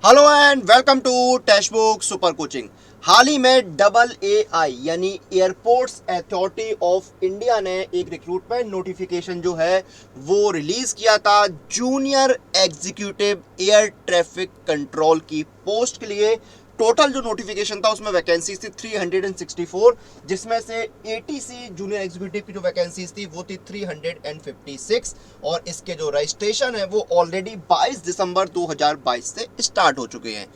Hello and welcome to textbook super coaching. हाल ही में डबल एआई यानी एयरपोर्ट्स अथॉरिटी ऑफ इंडिया ने एक रिक्रूटमेंट नोटिफिकेशन जो है वो रिलीज किया था junior executive air traffic control की पोस्ट के लिए। टोटल जो नोटिफिकेशन था उसमें वैकेंसीज थी 364, जिसमें से एटीसी जूनियर एग्जीक्यूटिव की जो वैकेंसीज थी वो थी 356 और इसके जो रजिस्ट्रेशन है वो ऑलरेडी 22 दिसंबर 2022 से स्टार्ट हो चुके हैं।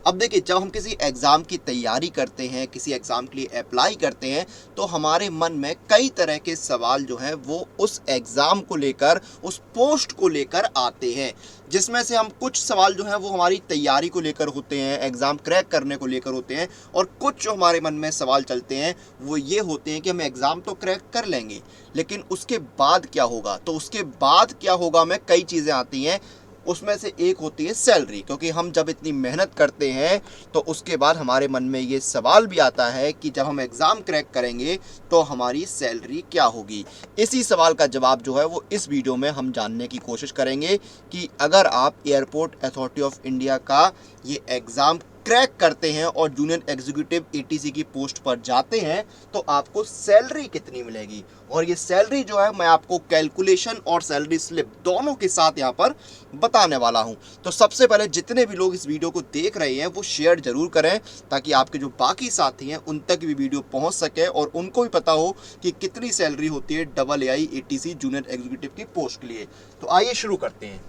अब देखिए, जब हम किसी एग्ज़ाम की तैयारी करते हैं, किसी एग्ज़ाम के लिए अप्लाई करते हैं, तो हमारे मन में कई तरह के सवाल जो हैं वो उस एग्ज़ाम को लेकर, उस पोस्ट को लेकर आते हैं, जिसमें से हम कुछ सवाल जो हैं वो हमारी तैयारी को लेकर होते हैं, एग्ज़ाम क्रैक करने को लेकर होते हैं, और कुछ जो हमारे मन में सवाल चलते हैं वो ये होते हैं कि हम एग्ज़ाम तो क्रैक कर लेंगे, लेकिन उसके बाद क्या होगा। तो उसके बाद क्या होगा में कई चीज़ें आती हैं। उसमें से एक होती है सैलरी, क्योंकि हम जब इतनी मेहनत करते हैं तो उसके बाद हमारे मन में ये सवाल भी आता है कि जब हम एग्ज़ाम क्रैक करेंगे तो हमारी सैलरी क्या होगी। इसी सवाल का जवाब जो है वो इस वीडियो में हम जानने की कोशिश करेंगे कि अगर आप एयरपोर्ट अथॉरिटी ऑफ इंडिया का ये एग्ज़ाम क्रैक करते हैं और जूनियर एग्जीक्यूटिव एटीसी की पोस्ट पर जाते हैं तो आपको सैलरी कितनी मिलेगी। और ये सैलरी जो है मैं आपको कैलकुलेशन और सैलरी स्लिप दोनों के साथ यहाँ पर बताने वाला हूँ। तो सबसे पहले जितने भी लोग इस वीडियो को देख रहे हैं वो शेयर जरूर करें, ताकि आपके जो बाकी साथी हैं उन तक भी वीडियो पहुँच सके और उनको भी पता हो कि कितनी सैलरी होती है double AI ATC junior executive की पोस्ट के लिए। तो आइए शुरू करते हैं।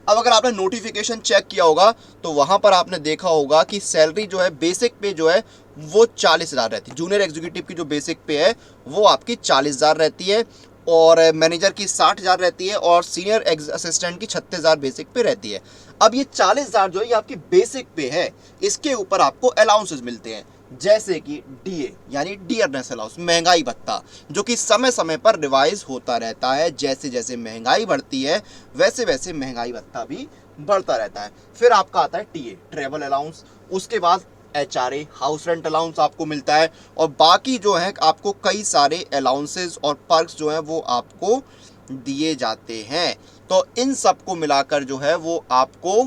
अब अगर आपने नोटिफिकेशन चेक किया होगा तो वहां पर आपने देखा होगा कि सैलरी जो है बेसिक पे जो है वो 40,000 रहती है। जूनियर एग्जीक्यूटिव की जो बेसिक पे है वो आपकी 40,000 रहती है, और मैनेजर की 60,000 रहती है, और सीनियर असिस्टेंट की 36,000 बेसिक पे रहती है। अब ये 40,000 जो है ये आपकी बेसिक पे है। इसके ऊपर आपको अलाउंसेस मिलते हैं, जैसे कि डीए यानी डियरनेस अलाउंस, महंगाई भत्ता, जो कि समय समय पर रिवाइज होता रहता है। जैसे जैसे महंगाई बढ़ती है वैसे वैसे महंगाई भत्ता भी बढ़ता रहता है। फिर आपका आता है टीए, ट्रेवल अलाउंस। उसके बाद एचआरए, हाउस रेंट अलाउंस आपको मिलता है, और बाकी जो है आपको कई सारे अलाउंसेस और पर्क्स जो है वो आपको दिए जाते हैं। तो इन सब को मिलाकर जो है वो आपको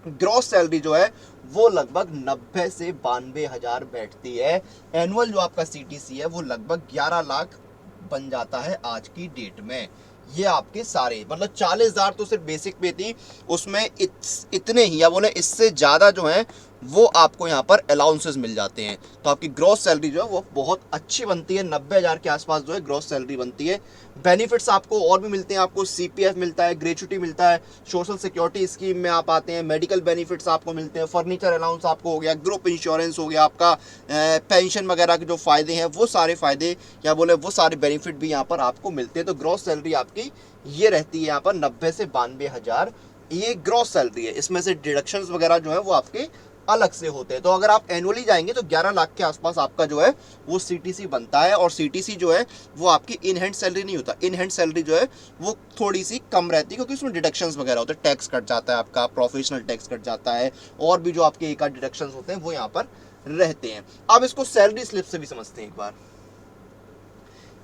ग्रॉस सैलरी जो है वो लगभग 90 से 92,000 बैठती है। एनुअल जो आपका सीटीसी है वो लगभग 11 लाख बन जाता है आज की डेट में। ये आपके सारे मतलब 40,000 तो सिर्फ बेसिक पे थी, उसमें इतने ही या बोले इससे ज़्यादा जो है वो आपको यहाँ पर अलाउंसेस मिल जाते हैं। तो आपकी ग्रॉस सैलरी जो है वो बहुत अच्छी बनती है, 90,000 के आसपास जो है ग्रॉस सैलरी बनती है। बेनिफिट्स आपको और भी मिलते हैं, आपको सीपीएफ मिलता है, ग्रेच्युटी मिलता है, सोशल सिक्योरिटी स्कीम में आप आते हैं, मेडिकल बेनिफिट्स आपको मिलते हैं, फर्नीचर अलाउंस आपको हो गया, ग्रुप इंश्योरेंस हो गया, आपका पेंशन वगैरह के जो फ़ायदे हैं वो सारे फ़ायदे या बोले वो सारे बेनिफिट भी यहाँ पर आपको मिलते हैं। तो ग्रॉस सैलरी आपकी ये रहती है यहाँ पर 90 से 92,000, ये ग्रॉस सैलरी है। इसमें से डिडक्शंस वगैरह जो है वो आपके अलग से होते हैं। तो अगर आप एनुअली जाएंगे तो 11 लाख के आसपास आपका जो है वो सीटीसी बनता है। और सीटीसी जो है वो आपकी इन हैंड सैलरी नहीं होता, इन हैंड सैलरी जो है वो थोड़ी सी कम रहती है, क्योंकि उसमें डिडक्शंस वगैरह होते हैं, टैक्स कट जाता है आपका, प्रोफेशनल टैक्स कट जाता है, और भी जो आपके एक आध डिडक्शंस होते हैं वो यहाँ पर रहते हैं। अब इसको सैलरी स्लिप से भी समझते हैं एक बार।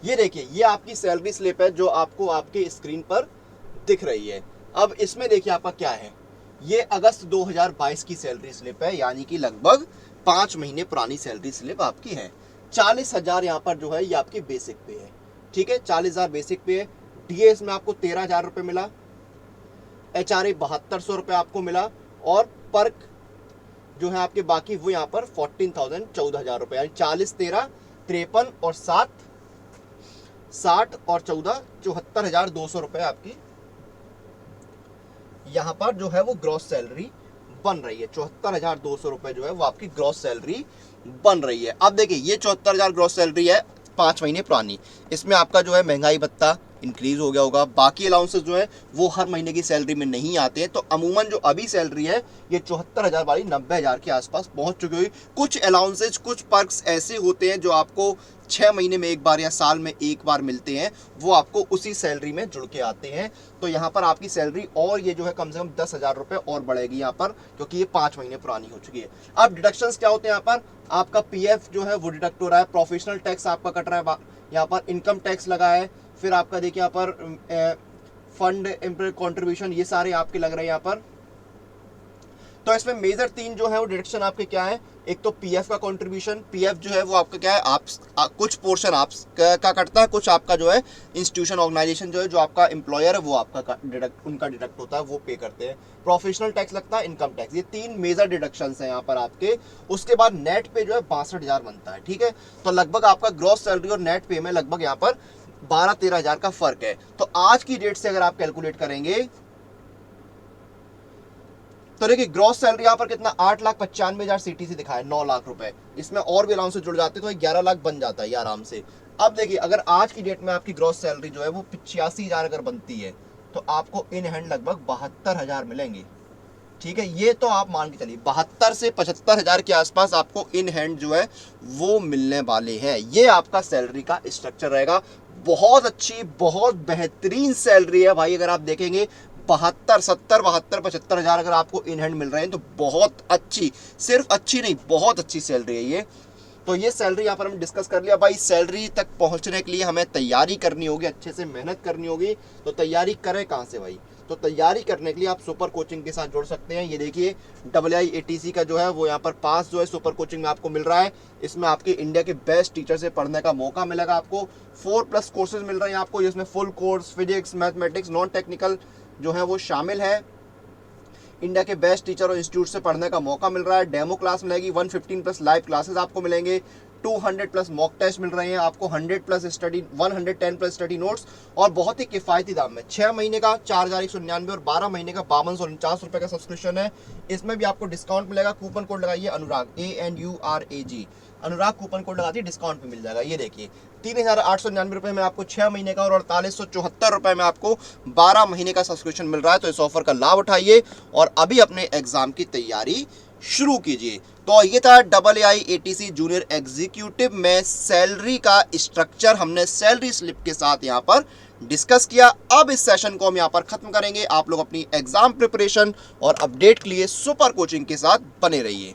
ये देखिए, ये आपकी सैलरी स्लिप है जो आपको आपके स्क्रीन पर दिख रही है। अब इसमें देखिए आपका क्या है, ये अगस्त 2022 की सैलरी स्लिप है, यानी कि लगभग 5 महीने पुरानी सैलरी स्लिप आपकी है। 40,000 यहाँ पर जो है ये आपकी बेसिक पे है, ठीक है, 40,000 बेसिक पे है। डीएस में आपको 13,000 रुपये मिला, एचआरए 7,200 रुपये आपको मिला, और पर्क जो है आपके बाकी वो यहाँ पर 14,000 14,000 रुपये, यानी 40 13 53 और 7 60 और 14 74,200 रुपये आपकी यहाँ पर जो है वो ग्रॉस सैलरी बन रही है। 74,200 रुपये जो है वो आपकी ग्रॉस सैलरी बन रही है। अब देखिए, ये 74,000 ग्रॉस सैलरी है 5 महीने पुरानी। इसमें आपका जो है महंगाई भत्ता इंक्रीज हो गया होगा, बाकी अलाउंसेस जो है वो हर महीने की सैलरी में नहीं आते हैं। तो अमूमन जो अभी सैलरी है ये 74,000 वाली 90,000 के आसपास पहुंच चुकी हुई। कुछ अलाउंसेस, कुछ पर्क्स ऐसे होते हैं जो आपको 6 महीने में एक बार या साल में एक बार मिलते हैं, वो आपको उसी सैलरी में जुड़ के आते हैं। तो यहाँ पर आपकी सैलरी और ये जो है कम से कम 10,000 रुपये और बढ़ेगी यहाँ पर, क्योंकि ये 5 महीने पुरानी हो चुकी है। अब डिडक्शंस क्या होते हैं यहाँ पर, आपका पीएफ जो है वो डिडक्ट हो रहा है, प्रोफेशनल टैक्स आपका कट रहा है, यहाँ पर इनकम टैक्स लगा है, फिर आपका देखिए यहाँ पर फंड एम्प्लॉय कंट्रीब्यूशन, ये सारे आपके लग रहे हैं यहाँ पर। तो इसमें मेजर 3 जो है वो डिडक्शन आपके क्या है, एक तो पीएफ का कंट्रीब्यूशन, पीएफ जो है वो आपका क्या है, कुछ पोर्शन आप का कटता है, कुछ आपका जो है इंस्टीट्यूशन ऑर्गेनाइजेशन जो है, जो आपका एम्प्लॉयर है वो आपका उनका डिडक्ट होता है, वो पे करते हैं। प्रोफेशनल टैक्स लगता है, इनकम टैक्स, ये 3 मेजर डिडक्शंस हैं यहाँ पर आपके। उसके बाद नेट पे जो है 62,000 बनता है, ठीक है। तो लगभग आपका ग्रॉस सैलरी और नेट पे में लगभग यहाँ पर 12-13 हज़ार का फर्क है। तो आज की डेट से अगर आप कैलकुलेट करेंगे तो देखिए ग्रॉस सैलरी यहाँ पर कितना 8,95,000 सीटीसी दिखा है, 9 लाख रुपए। इसमें और भी अलाउंस जुड़ जाते तो 11 लाख बन जाता है ये आराम से। अब देखिए अगर आज की डेट में आपकी ग्रॉस सैलरी जो है वो 85,000 अगर बनती है तो आपको इन हैंड लगभग 72,000 मिलेंगे, ठीक है। ये तो आप मान के चलिए 72 से 75,000 के आसपास आपको इन हैंड जो है वो मिलने वाले हैं। ये आपका सैलरी का स्ट्रक्चर रहेगा। बहुत अच्छी, बहुत बेहतरीन सैलरी है भाई। अगर आप देखेंगे 72, 70, 72, 75,000 अगर आपको इन हैंड मिल रहे हैं तो बहुत अच्छी, सिर्फ अच्छी नहीं बहुत अच्छी सैलरी है ये। तो ये सैलरी यहाँ पर हम डिस्कस कर लिया भाई। सैलरी तक पहुँचने के लिए हमें तैयारी करनी होगी, अच्छे से मेहनत करनी होगी। तो तैयारी करें कहाँ से भाई? तो तैयारी करने के लिए आप सुपर कोचिंग के साथ जुड़ सकते हैं। ये देखिए IIATC का जो है वो यहाँ पर पास जो है सुपर कोचिंग में आपको मिल रहा है। इसमें आपके इंडिया के बेस्ट टीचर से पढ़ने का मौका मिलेगा आपको। 4+ कोर्सेज मिल रहे हैं आपको, जिसमें full course physics, mathematics, non technical जो है वो शामिल है। इंडिया के बेस्ट टीचर और इंस्टीट्यूट से पढ़ने का मौका मिल रहा है। डेमो क्लास मिलेगी, 115+ लाइव क्लासेस आपको मिलेंगे, 200+ मॉक टेस्ट मिल रहे हैं आपको, 110+ स्टडी नोट्स और बहुत ही किफ़ायती दाम में। 6 महीने का 4,199 और 12 महीने का 5249 रुपये का सब्सक्रिप्शन है। इसमें भी आपको डिस्काउंट मिलेगा। कूपन कोड लगाइए अनुराग, ANURAG, अनुराग कूपन कोड लगाते डिस्काउंट पे मिल जाएगा। ये देखिए 3,899 रुपये में आपको 6 महीने का और 4,874 रुपये में आपको 12 महीने का सब्सक्रिप्शन मिल रहा है। तो इस ऑफर का लाभ उठाइए और अभी अपने एग्जाम की तैयारी शुरू कीजिए। तो ये था IIATC जूनियर एग्जीक्यूटिव में सैलरी का स्ट्रक्चर, हमने सैलरी स्लिप के साथ यहाँ पर डिस्कस किया। अब इस सेशन को हम यहाँ पर खत्म करेंगे। आप लोग अपनी एग्जाम प्रिपरेशन और अपडेट के लिए सुपर कोचिंग के साथ बने रहिए।